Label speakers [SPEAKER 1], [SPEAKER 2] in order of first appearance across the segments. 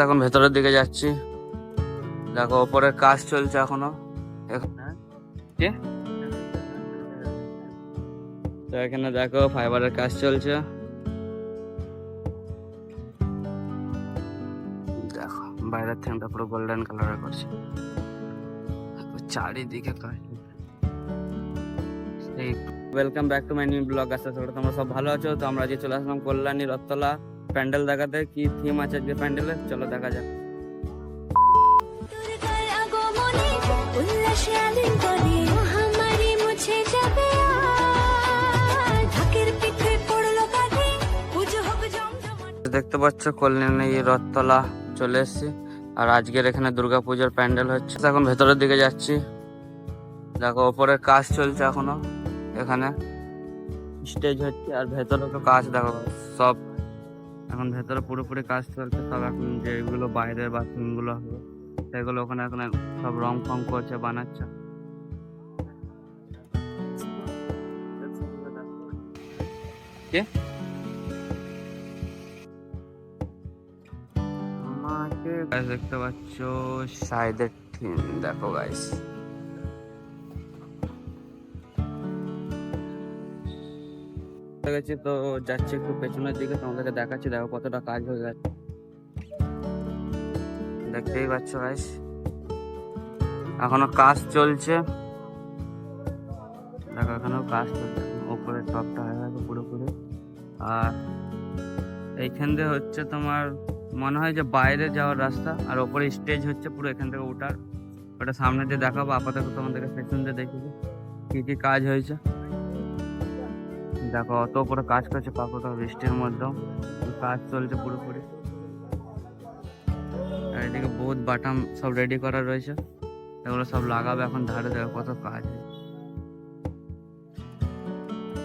[SPEAKER 1] এখন ভেতরের দিকে যাচ্ছি। দেখো ওপরের কাজ চলছে এখনো। তো এখানে দেখো ফাইবারের কাজ চলছে। দেখো বাইরের থ্যাংটা পুরো গোল্ডেন কালারের করছে, চারিদিকে কাজ। Welcome back to my new blog. আশা করি তোমরা সব ভালো আছো। তো আমরা আজকে চলে আসলাম কল্যাণী রথতলা প্যান্ডেল দেখাতে। কি থিম আছে আজকে প্যান্ডেলের, চলো দেখা যাক। দেখতে পাচ্ছ কল্যাণী রথতলা চলে এসেছি, আর আজকের এখানে দুর্গাপূজার প্যান্ডেল হচ্ছে। এখন ভেতরের দিকে যাচ্ছি। দেখো ওপরের কাজ চলছে এখনো, এখানে স্টেজ হচ্ছে আর ভেতরে তো কাজ। দেখো সব এখন ভেতরে পুরোপুরি কাজ চলছে। সব এখন যেগুলো বাইরের বাথরুম গুলো হবে সেগুলো ওখানে এখন সব রং ফং করছে, বানাচ্ছে। আমাকে দেখতে পাচ্ছ সাইডের থিম, দেখো গাইস। গেছি তো যাচ্ছি একটু পেছনের দিকে, তোমাদেরকে দেখাচ্ছি। দেখো কতটা কাজ হয়ে গেছে, দেখতেই পাচ্ছ গাইস। এখনো কাজ চলছে, দেখো এখানেও কাজ চলছে। উপরে টপটা হয়ে গেছে পুরোপুরি। আর এইখান দিয়ে হচ্ছে তোমার মনে হয় যে বাইরে যাওয়ার রাস্তা, আর ওপরে স্টেজ হচ্ছে পুরো এখান থেকে উঠার। ওটা সামনে দিয়ে দেখাবো, আপাতত তোমাদেরকে পেছন দিয়ে দেখিয়ে কি কি কাজ হয়েছে। দেখো অত উপরে কাজ করছে, পাপা বৃষ্টির মধ্যেও কাজ চলছে পুরোপুরি। আর এদিকে বহুত বাটাম সব রেডি করা রয়েছে, এগুলো সব লাগাবে এখন ধারে। দেখো কত কাজ।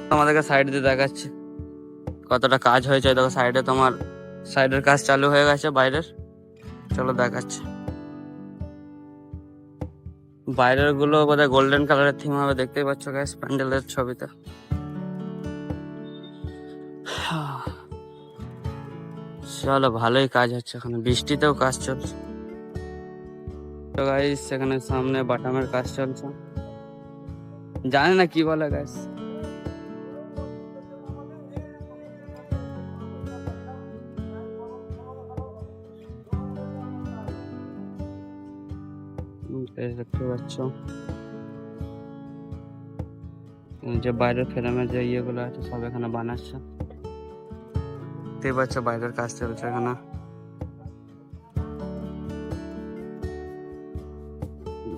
[SPEAKER 1] তোমাদেরকে সাইড দিয়ে দেখাচ্ছি কতটা কাজ হয়েছে। দেখো সাইডে তোমার সাইডের কাজ চালু হয়ে গেছে বাইরের, চলো দেখাচ্ছি। বাইরের গুলো বোধহয় গোল্ডেন কালারের থিম হবে, দেখতেই পাচ্ছ গাইস প্যান্ডেলের ছবিতে। চলো ভালোই কাজ হচ্ছে, এখানে বৃষ্টিতেও কাজ চলছে। তো গাইস এখানে সামনে বাটামের কাজ চলছে, জানি না কি বলে গাইস। দেখতে পাচ্ছ যে বাইরের ফ্রেমের যে ইয়েগুলো আছে সব এখানে বানাচ্ছে, দেখতে পাচ্ছ বাইরের কাজ চলছে এখানে।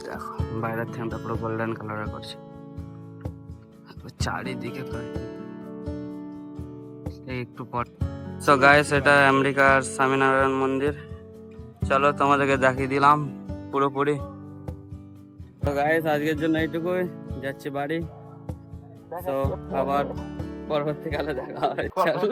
[SPEAKER 1] দেখো বাইরের থিমটা পুরো গোল্ডেন কালারের করছে, চারিদিকে কাজ। একটু পর সো গাইস এটা আমেরিকার স্বামীনারায়ণ মন্দির। চলো তোমাদেরকে দেখিয়ে দিলাম পুরোপুরি। তো গাইস আজকের জন্য এইটুকুই, যাচ্ছি বাড়ি। তো আবার পরবর্তীকালে দেখা হয়। চলো।